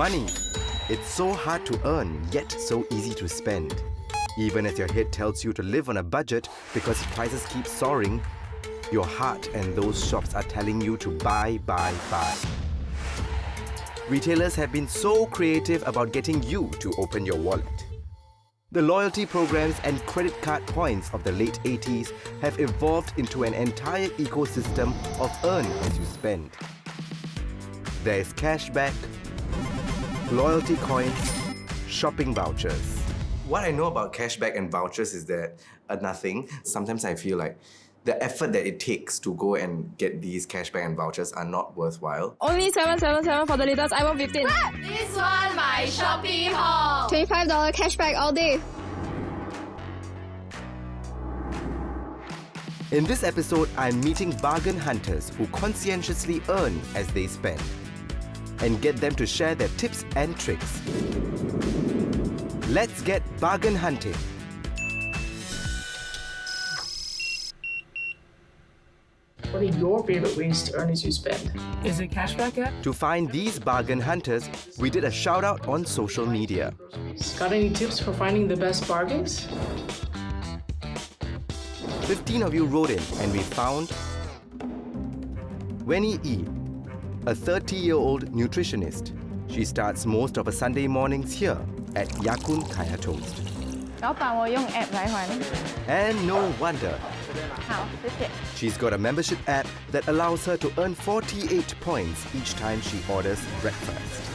Money. It's so hard to earn, yet so easy to spend. Even as your head tells you to live on a budget because prices keep soaring, your heart and those shops are telling you to buy, buy, buy. Retailers have been so creative about getting you to open your wallet. The loyalty programs and credit card points of the late 80s have evolved into an entire ecosystem of earn as you spend. There is cashback, loyalty coins, shopping vouchers. What I know about cashback and vouchers is that nothing. Sometimes I feel like the effort that it takes to go and get these cashback and vouchers are not worthwhile. Only 777 for the latest iPhone 15. This one my Shopee haul. $25 cashback all day. In this episode, I'm meeting bargain hunters who conscientiously earn as they spend and get them to share their tips and tricks. Let's get bargain hunting. What are your favorite ways to earn as you spend? Is it cashback yet? To find these bargain hunters, we did a shout out on social media. Got any tips for finding the best bargains? 15 of you wrote in and we found Wenny Yee, a 30-year-old nutritionist. She starts most of her Sunday mornings here at Ya Kun Kaya Toast. 老板，我用 app 来还。 And no wonder. 好，谢谢。 She's got a membership app that allows her to earn 48 points each time she orders breakfast.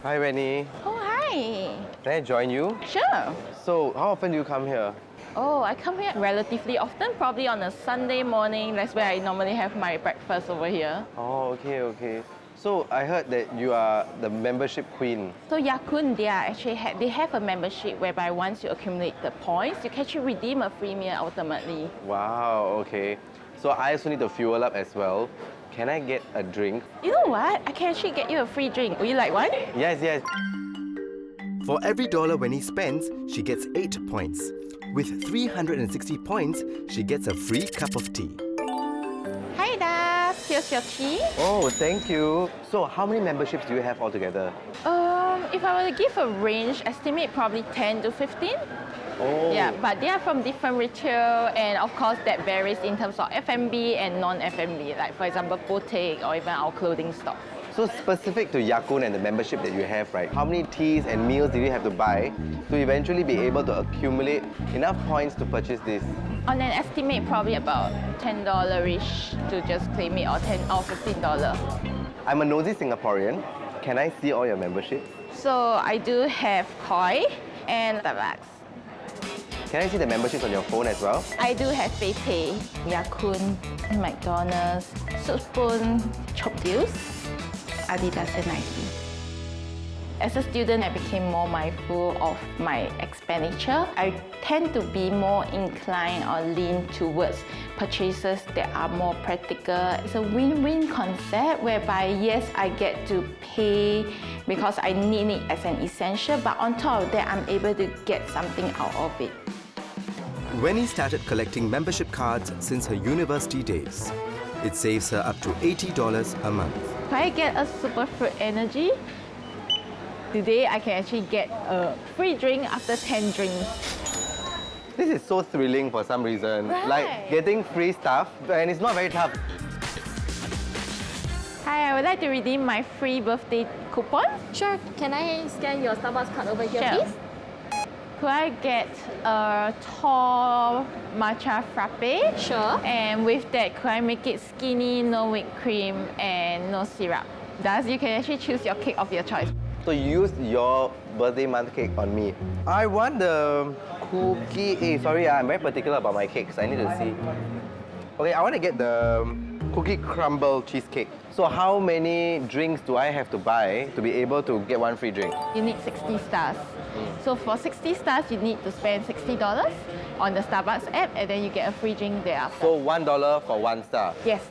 Hi, Wenny. Oh, hi. Can I join you? Sure. So, how often do you come here? Oh, I come here relatively often, probably on a Sunday morning. That's where I normally have my breakfast over here. Oh, okay. So, I heard that you are the membership queen. So Ya Kun, they have a membership whereby once you accumulate the points, you can actually redeem a free meal ultimately. Wow, okay. So, I also need to fuel up as well. Can I get a drink? You know what? I can actually get you a free drink. Would you like one? Yes. For every dollar Wenny spends, she gets 8 points. With 360 points, she gets a free cup of tea. Hi there. Here's your tea. Oh, thank you. So, how many memberships do you have altogether? If I were to give a range, estimate probably 10 to 15. Oh. Yeah, but they are from different retail, and of course that varies in terms of F&B and non-F&B, like for example boutique or even our clothing store. So specific to Ya Kun and the membership that you have, right? How many teas and meals did you have to buy to eventually be able to accumulate enough points to purchase this? On an estimate, probably about $10-ish to just claim it, or $10 or $15. I'm a nosy Singaporean. Can I see all your memberships? So I do have Koi and Starbucks. Can I see the memberships on your phone as well? I do have PayPay, Ya Kun, McDonald's, Soup Spoon, Chop Deals, Adidas and Nike. As a student, I became more mindful of my expenditure. I tend to be more inclined or lean towards purchases that are more practical. It's a win-win concept whereby, yes, I get to pay because I need it as an essential, but on top of that, I'm able to get something out of it. Wenny started collecting membership cards since her university days. It saves her up to $80 a month. If I get a Superfruit Energy, today I can actually get a free drink after 10 drinks. This is so thrilling for some reason. Right. Like getting free stuff, and it's not very tough. Hi, I would like to redeem my free birthday coupon. Sure. Can I scan your Starbucks card over here, Sure. please? Could I get a tall matcha frappe? Sure. And with that, could I make it skinny, no whipped cream, and no syrup? Thus, you can actually choose your cake of your choice. So you used your birthday month cake on me. I want the cookie. Sorry, I'm very particular about my cakes. I need to see. Okay, I want to get the cookie crumble cheesecake. So how many drinks do I have to buy to be able to get one free drink? You need 60 stars. So for 60 stars, you need to spend $60 on the Starbucks app, and then you get a free drink thereafter. So $1 for 1 star. Yes.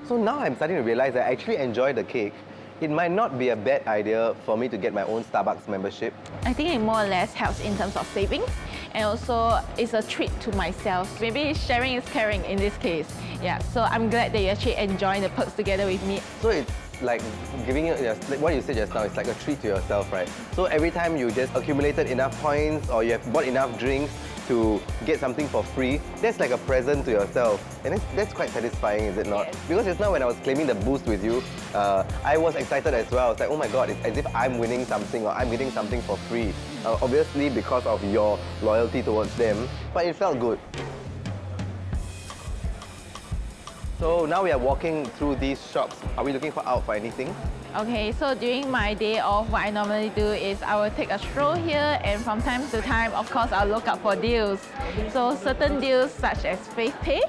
So now I'm starting to realize I actually enjoy the cake. It might not be a bad idea for me to get my own Starbucks membership. I think it more or less helps in terms of savings. and also it's a treat to myself. Maybe sharing is caring in this case. Yeah, so I'm glad that you actually enjoy the perks together with me. So it's like giving you, like what you said just now, it's like a treat to yourself, right? So every time you just accumulated enough points or you have bought enough drinks to get something for free, that's like a present to yourself. And that's quite satisfying, is it not? Yes. Because just now when I was claiming the boost with you, I was excited as well. I was like, oh my god, it's as if I'm winning something or I'm getting something for free. Obviously because of your loyalty towards them, but it felt good. So now we are walking through these shops. Are we looking out for anything? Okay, so during my day off, what I normally do is I will take a stroll here, and from time to time, of course, I'll look up for deals. So certain deals such as FavePay.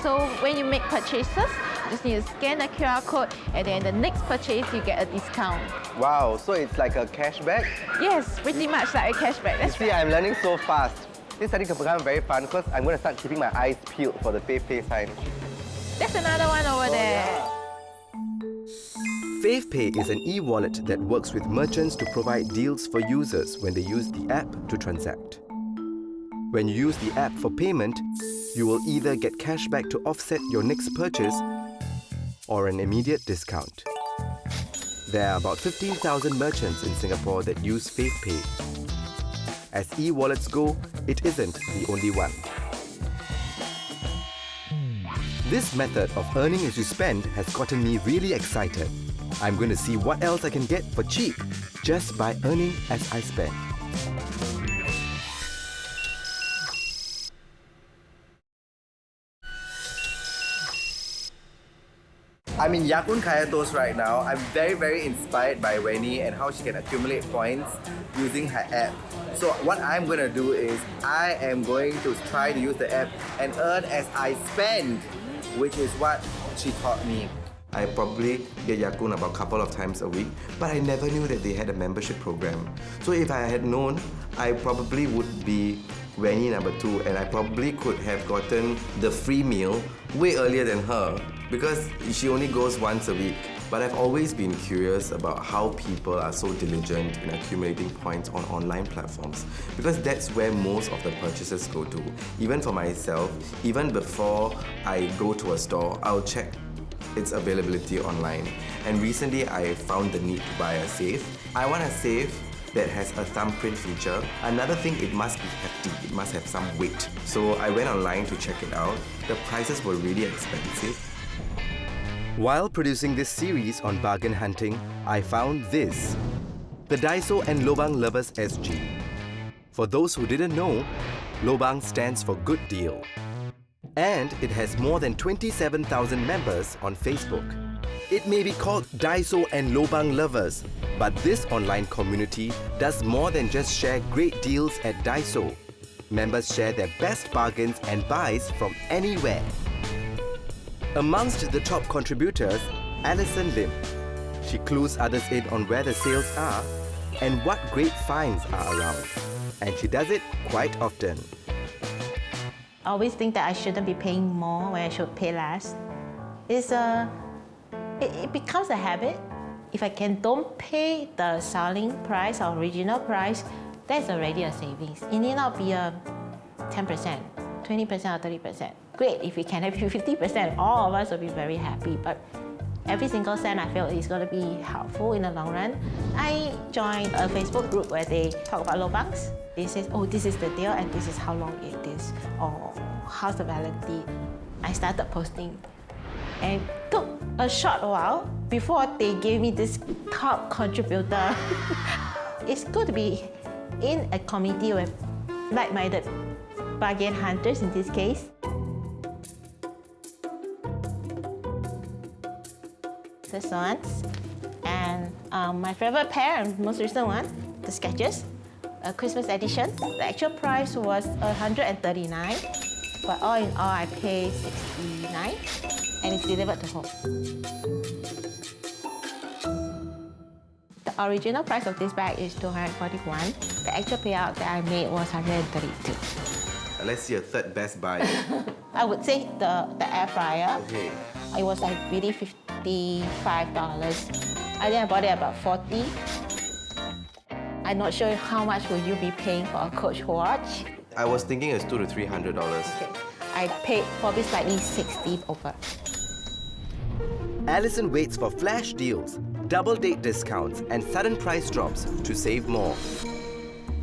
So when you make purchases, you just need to scan the QR code, and then the next purchase, you get a discount. Wow, so it's like a cashback? Yes, pretty much like a cashback. That's See, I'm learning so fast. This is starting to become very fun because I'm going to start keeping my eyes peeled for the FavePay sign. That's another one over there. FavePay is an e-wallet that works with merchants to provide deals for users when they use the app to transact. When you use the app for payment, you will either get cashback to offset your next purchase or an immediate discount. There are about 15,000 merchants in Singapore that use FavePay. As e-wallets go, it isn't the only one. This method of earning as you spend has gotten me really excited. I'm going to see what else I can get for cheap just by earning as I spend. I'm in Ya Kun Kaya Toast right now. I'm very inspired by Wenny and how she can accumulate points using her app. So what I'm going to do is I am going to try to use the app and earn as I spend, which is what she taught me. I probably get Ya Kun about a couple of times a week, but I never knew that they had a membership program. So if I had known, I probably would be Wenny number 2, and I probably could have gotten the free meal way earlier than her because she only goes once a week. But I've always been curious about how people are so diligent in accumulating points on online platforms, because that's where most of the purchases go to. Even for myself, even before I go to a store, I'll check its availability online. And recently I found the need to buy a safe. I want a safe that has a thumbprint feature. Another thing, it must be hefty, it must have some weight. So I went online to check it out. The prices were really expensive. While producing this series on bargain hunting, I found this, the Daiso and Lobang Lovers SG. For those who didn't know, Lobang stands for Good Deal. And it has more than 27,000 members on Facebook. It may be called Daiso and Lobang Lovers, but this online community does more than just share great deals at Daiso. Members share their best bargains and buys from anywhere. Amongst the top contributors, Alison Lim. She clues others in on where the sales are and what great finds are around. And she does it quite often. I always think that I shouldn't be paying more when I should pay less. It becomes a habit. If I don't pay the selling price or original price, that's already a savings. It need not be a 10%, 20% or 30%. Great, if we can have 50%, all of us will be very happy. But every single cent I feel is going to be helpful in the long run. I joined a Facebook group where they talk about lobangs. They say, oh, this is the deal and this is how long it is, or how's the validity. I started posting, and it took a short while before they gave me this top contributor. It's good to be in a community with like-minded bargain hunters in this case. This one, and my favorite pair and most recent one, the Skechers, a Christmas edition. The actual price was $139, but all in all I paid $69, and it's delivered to home. The original price of this bag is $241. The actual payout that I made was $132. Let's see a third best buy. I would say the air fryer. Okay. It was like really $55. I think I bought it about $40. I'm not sure how much will you be paying for a Coach watch. I was thinking it's $200 to $300. Okay. I paid probably slightly 60 over. Alison waits for flash deals, double date discounts, and sudden price drops to save more.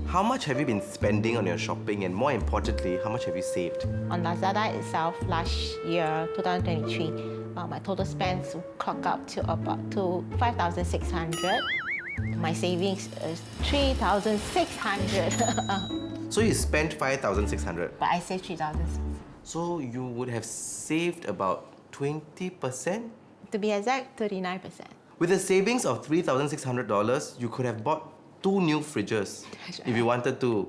How much have you been spending on your shopping, and more importantly, how much have you saved? On Lazada itself, last year, 2023, my total spends clock up to about 5,600. My savings is 3,600. So you spent 5,600. But I saved 3,000. So you would have saved about 20%? To be exact, 39%. With a savings of $3,600, you could have bought 2 new fridges if you wanted to.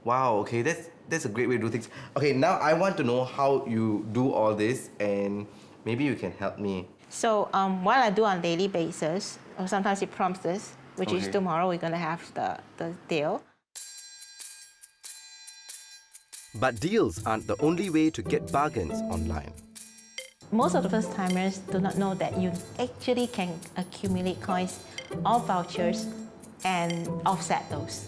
Wow, okay, that's a great way to do things. Okay, now I want to know how you do all this, and maybe you can help me. So what I do on a daily basis, or sometimes it prompts this, which is tomorrow we're going to have the deal. But deals aren't the only way to get bargains online. Most of the first-timers do not know that you actually can accumulate coins or vouchers and offset those.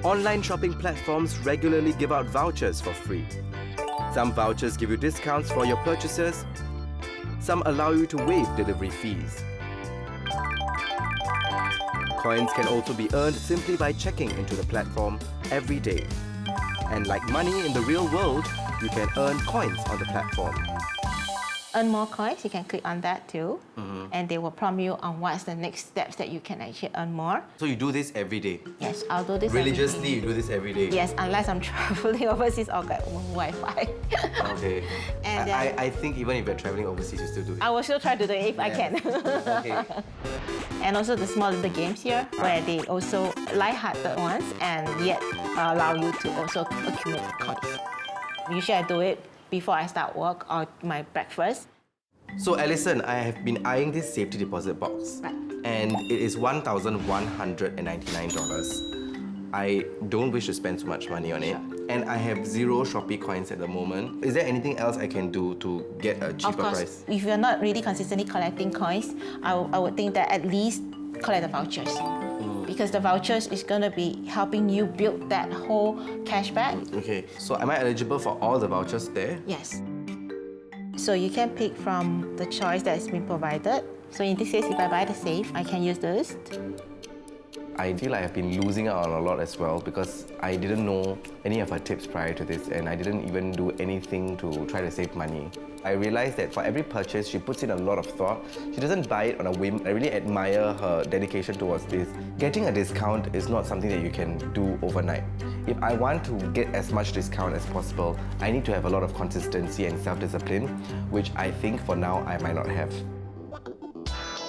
Online shopping platforms regularly give out vouchers for free. Some vouchers give you discounts for your purchases. Some allow you to waive delivery fees. Coins can also be earned simply by checking into the platform every day. And like money in the real world, you can earn coins on the platform. Earn more coins, you can click on that too. And they will prompt you on what's the next steps that you can actually earn more. So you do this every day? Yes, I'll do this Religiously, every day. you do this every day? Yes, unless I'm traveling overseas or get Wi-Fi. Okay. And I think even if you're traveling overseas, you still do it. I will still try to do it if I can. Okay. And also the small little games here, where they also light-hearted ones and yet allow you to also accumulate coins. Usually I do it before I start work or my breakfast. So Alison, I have been eyeing this safety deposit box. Right. And it is $1,199. I don't wish to spend so much money on it. And I have 0 Shopee coins at the moment. Is there anything else I can do to get a cheaper Of course, price? if you're not really consistently collecting coins, I would think that at least collect the vouchers. Because the vouchers is going to be helping you build that whole cashback. Okay, so am I eligible for all the vouchers there? Yes. So you can pick from the choice that's been provided. So in this case, if I buy the safe, I can use this. I feel I have been losing out on a lot as well because I didn't know any of her tips prior to this, and I didn't even do anything to try to save money. I realized that for every purchase, she puts in a lot of thought. She doesn't buy it on a whim. I really admire her dedication towards this. Getting a discount is not something that you can do overnight. If I want to get as much discount as possible, I need to have a lot of consistency and self-discipline, which I think for now I might not have.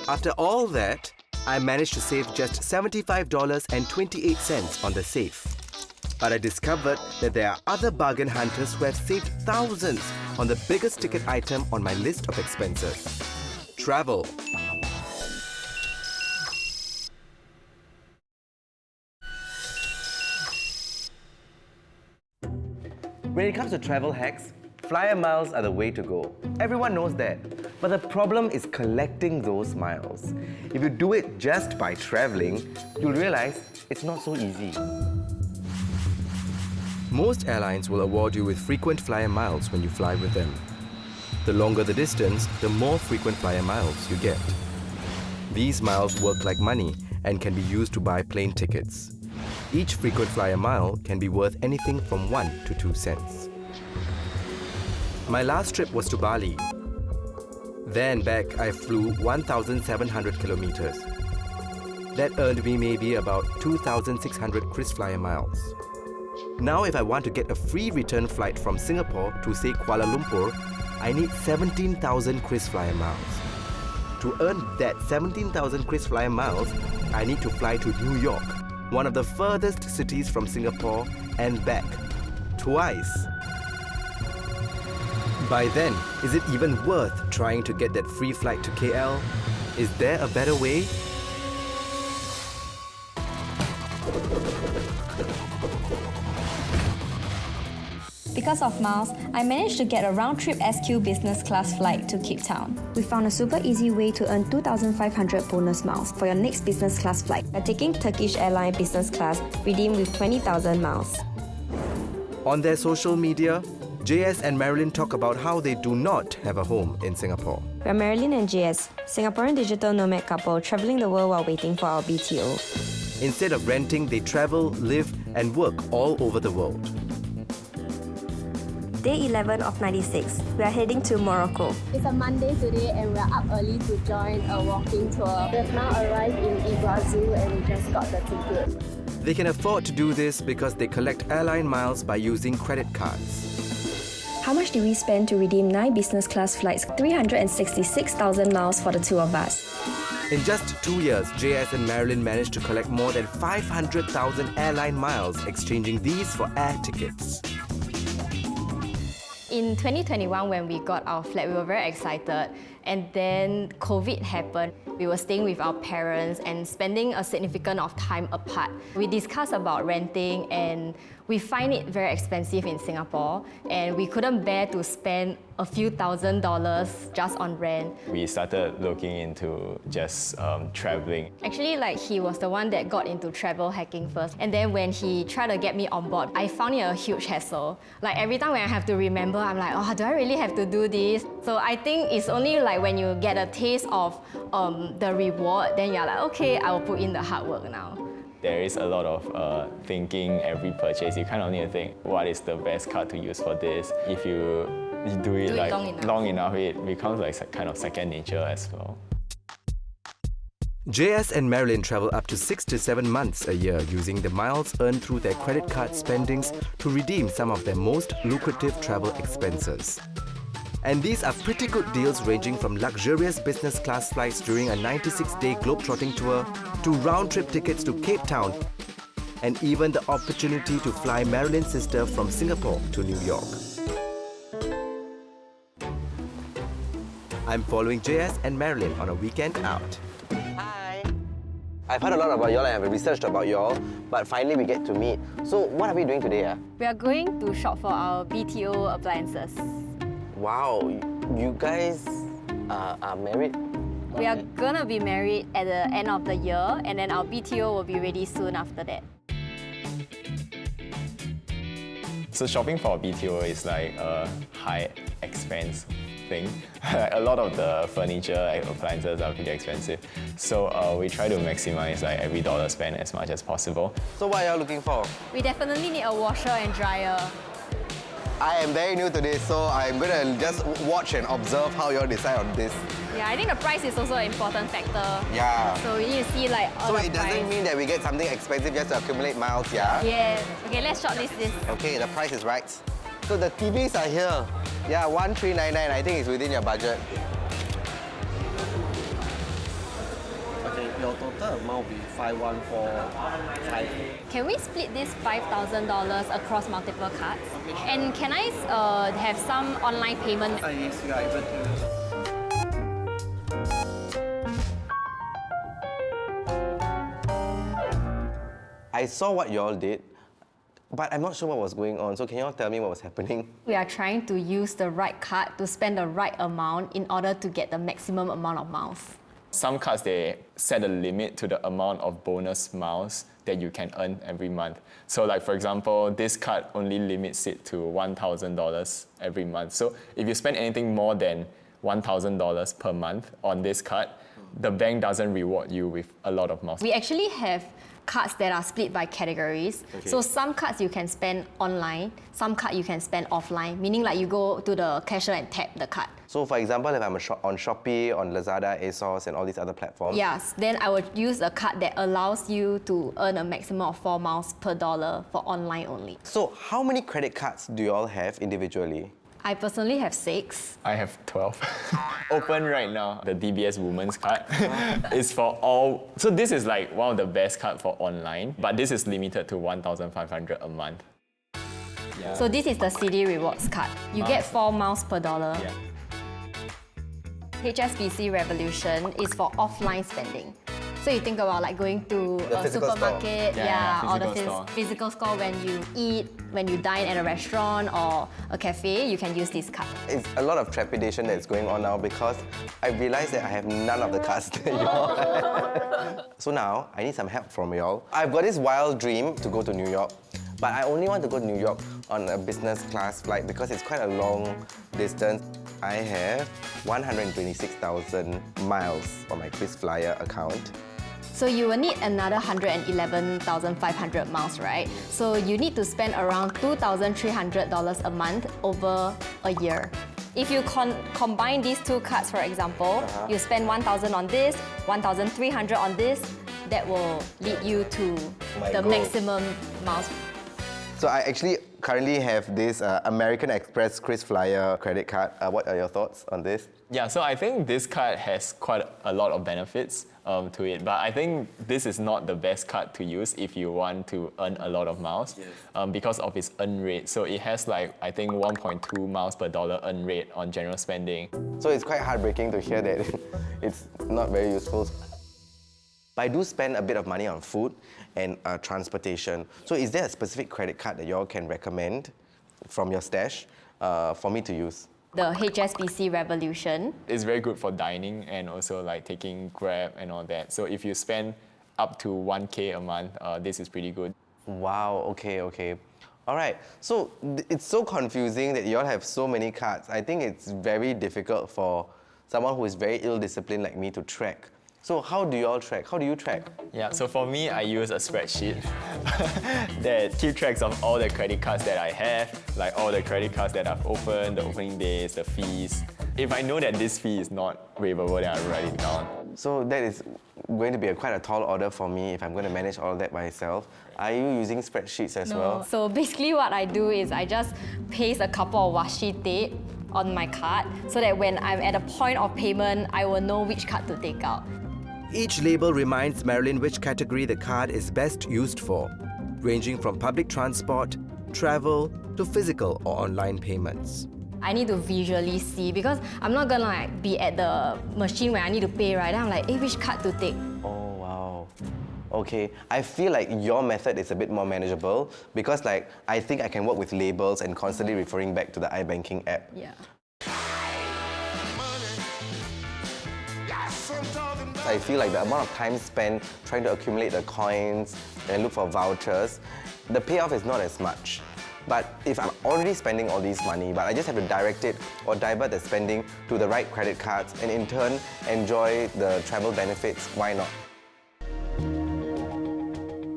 After all that, I managed to save just $75.28 on the safe. But I discovered that there are other bargain hunters who have saved thousands on the biggest ticket item on my list of expenses: travel. When it comes to travel hacks, flyer miles are the way to go. Everyone knows that. But the problem is collecting those miles. If you do it just by traveling, you'll realize it's not so easy. Most airlines will award you with frequent flyer miles when you fly with them. The longer the distance, the more frequent flyer miles you get. These miles work like money and can be used to buy plane tickets. Each frequent flyer mile can be worth anything from 1 to 2 cents. My last trip was to Bali. There and back, I flew 1,700 kilometers. That earned me maybe about 2,600 KrisFlyer miles. Now, if I want to get a free return flight from Singapore to, say, Kuala Lumpur, I need 17,000 KrisFlyer miles. To earn that 17,000 KrisFlyer miles, I need to fly to New York, one of the furthest cities from Singapore, and back. Twice. By then, is it even worth trying to get that free flight to KL? Is there a better way? Because of miles, I managed to get a round-trip SQ business class flight to Cape Town. We found a super easy way to earn 2,500 bonus miles for your next business class flight by taking Turkish Airline business class, redeemed with 20,000 miles. On their social media, JS and Marilyn talk about how they do not have a home in Singapore. We're Marilyn and JS, Singaporean digital nomad couple travelling the world while waiting for our BTO. Instead of renting, they travel, live, and work all over the world. Day 11 of 96. We are heading to Morocco. It's a Monday today and we're up early to join a walking tour. We've now arrived in Iguazu and we just got the ticket. They can afford to do this because they collect airline miles by using credit cards. How much did we spend to redeem 9 business class flights, 366,000 miles for the two of us? In just 2 years, JS and Marilyn managed to collect more than 500,000 airline miles, exchanging these for air tickets. In 2021, when we got our flat, we were very excited. And then COVID happened. We were staying with our parents and spending a significant of time apart. We discussed about renting and we find it very expensive in Singapore and we couldn't bear to spend a few $1,000s just on rent. We started looking into just traveling. Actually, he was the one that got into travel hacking first. And then when he tried to get me on board, I found it a huge hassle. Every time when I have to remember, I'm like, oh, do I really have to do this? So I think it's only when you get a taste of the reward, then you're like, okay, I will put in the hard work now. There is a lot of thinking every purchase. You kind of need to think, what is the best card to use for this? If you do it long enough, it becomes kind of second nature as well. JS and Marilyn travel up to 6 to 7 months a year using the miles earned through their credit card spendings to redeem some of their most lucrative travel expenses. And these are pretty good deals ranging from luxurious business class flights during a 96-day globetrotting tour to round-trip tickets to Cape Town and even the opportunity to fly Marilyn's sister from Singapore to New York. I'm following JS and Marilyn on a weekend out. Hi! I've heard a lot about y'all and I've researched about y'all, but finally we get to meet. So what are we doing today? We are going to shop for our BTO appliances. Wow, you guys are married? We are gonna be married at the end of the year and then our BTO will be ready soon after that. So shopping for a BTO is a high expense thing. A lot of the furniture appliances are pretty expensive. So we try to maximize every dollar spent as much as possible. So what are y'all looking for? We definitely need a washer and dryer. I am very new to this, so I'm gonna just watch and observe how y'all decide on this. Yeah, I think the price is also an important factor. Yeah. So we need to see all so the it doesn't mean that we get something expensive just to accumulate miles, yeah? Yeah. Okay, let's shortlist this. Okay, the price is right. So the TVs are here. Yeah, 1,399. I think it's within your budget. Okay, your total amount will be 5,145. Can we split this $5,000 across multiple cards? And can I have some online payment? Yes, you are able to. I saw what y'all did, but I'm not sure what was going on. So can y'all tell me what was happening? We are trying to use the right card to spend the right amount in order to get the maximum amount of miles. Some cards, they set a limit to the amount of bonus miles that you can earn every month. So for example, this card only limits it to $1,000 every month. So if you spend anything more than $1,000 per month on this card, the bank doesn't reward you with a lot of miles. We actually have cards that are split by categories. Okay. So some cards you can spend online, some cards you can spend offline, meaning you go to the cashier and tap the card. So for example, if I'm on Shopee, on Lazada, ASOS and all these other platforms? Yes, then I would use a card that allows you to earn a maximum of 4 miles per dollar for online only. So how many credit cards do you all have individually? I personally have 6. I have 12. Open right now, the DBS Women's card is for all. So this is one of the best cards for online, but this is limited to 1,500 a month. Yeah. So this is the CD Rewards card. You get 4 miles per dollar. Yeah. HSBC Revolution is for offline spending. So you think about like going to The a physical supermarket, Yeah, or the physical store. physical store when you eat, when you dine at a restaurant or a cafe, you can use this card. It's a lot of trepidation that's going on now because I realized that I have none of the cards that you all have. So now, I need some help from y'all. I've got this wild dream to go to New York, but I only want to go to New York on a business class flight because it's quite a long distance. I have 126,000 miles on my KrisFlyer account. So you will need another 111,500 miles, right? So you need to spend around $2,300 a month over a year. If you combine these two cards, for example, you spend 1,000 on this, 1,300 on this, that will lead you to the maximum miles. So I actually currently have this American Express KrisFlyer credit card. What are your thoughts on this? Yeah, so I think this card has quite a lot of benefits to it, but I think this is not the best card to use if you want to earn a lot of miles because of its earn rate. So it has like, I think 1.2 miles per dollar earn rate on general spending. So it's quite heartbreaking to hear that it's not very useful. But I do spend a bit of money on food and transportation. So is there a specific credit card that you all can recommend from your stash for me to use? The HSBC Revolution. It's very good for dining and also like taking Grab and all that. So if you spend up to 1K a month, this is pretty good. Wow, okay. All right, so it's so confusing that you all have so many cards. I think it's very difficult for someone who is very ill-disciplined like me to track. So how do you all track? How do you track? Yeah, so for me, I use a spreadsheet that keeps tracks of all the credit cards that I have, like all the credit cards that I've opened, the opening days, the fees. If I know that this fee is not waivable, then I write it down. So that is going to be quite a tall order for me if I'm going to manage all that myself. Are you using spreadsheets as well? So basically what I do is I just paste a couple of washi tape on my card so that when I'm at a point of payment, I will know which card to take out. Each label reminds Marilyn which category the card is best used for, ranging from public transport, travel, to physical or online payments. I need to visually see because I'm not gonna like be at the machine where I need to pay, right? Then I'm like, which card to take? Oh, wow. Okay, I feel like your method is a bit more manageable because like I think I can work with labels and constantly referring back to the iBanking app. Yeah. I feel like the amount of time spent trying to accumulate the coins and look for vouchers, the payoff is not as much. But if I'm already spending all this money, but I just have to direct it or divert the spending to the right credit cards and in turn enjoy the travel benefits, why not?